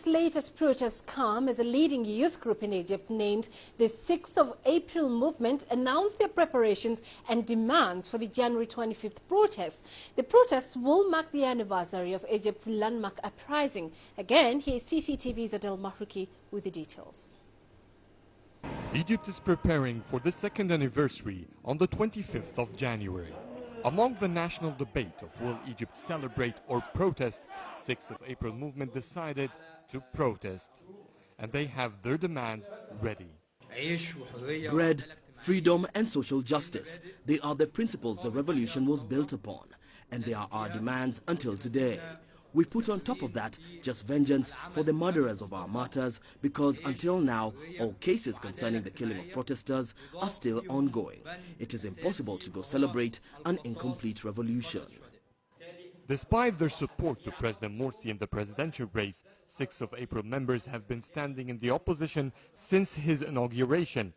latest protests come as a leading youth group in Egypt named the 6th of April movement announced their preparations and demands for the January 25th protest. The protests will mark the anniversary of Egypt's landmark uprising. Again, here is CCTV's Adel Mahrouki with the details. Egypt is preparing for the second anniversary on the 25th of January. Among the national debate of will Egypt celebrate or protest, 6th of April movement decided to protest. And they have their demands ready. Bread, freedom and social justice. They are the principles the revolution was built upon. And they are our demands until today. We put on top of that just vengeance for the murderers of our martyrs, because until now all cases concerning the killing of protesters are still ongoing. It is impossible to go celebrate an incomplete revolution. Despite their support to President Morsi in the presidential race, 6th of April members have been standing in the opposition since his inauguration.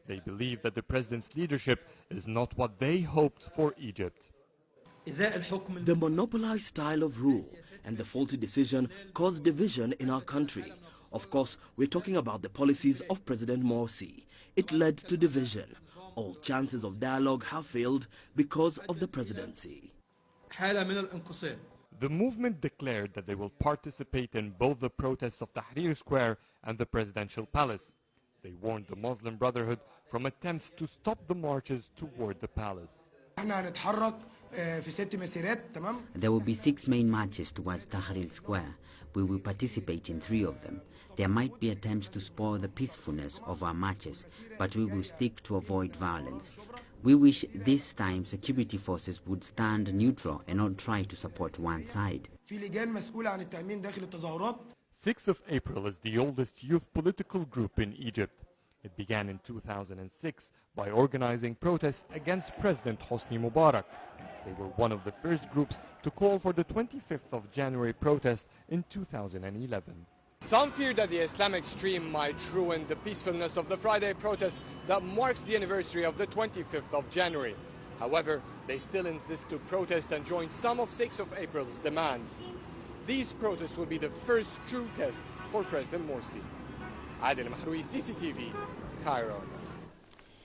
They believe that the president's leadership is not what they hoped for Egypt. The monopolized style of rule and the faulty decision caused division in our country. Of course, we're talking about the policies of President Morsi. It led to division. All chances of dialogue have failed because of the presidency. The movement declared that they will participate in both the protests of Tahrir Square and the presidential palace. They warned the Muslim Brotherhood from attempts to stop the marches toward the palace. There will be 6 main marches towards Tahrir Square. We will participate in 3 of them. There might be attempts to spoil the peacefulness of our marches, but we will stick to avoid violence. We wish this time security forces would stand neutral and not try to support one side. 6th of April is the oldest youth political group in Egypt. It began in 2006 by organizing protests against President Hosni Mubarak. They were one of the first groups to call for the 25th of January protest in 2011. Some fear that the Islamic stream might ruin the peacefulness of the Friday protest that marks the anniversary of the 25th of January. However, they still insist to protest and join some of 6th of April's demands. These protests will be the first true test for President Morsi. Adel Mahrouki, CCTV, Cairo.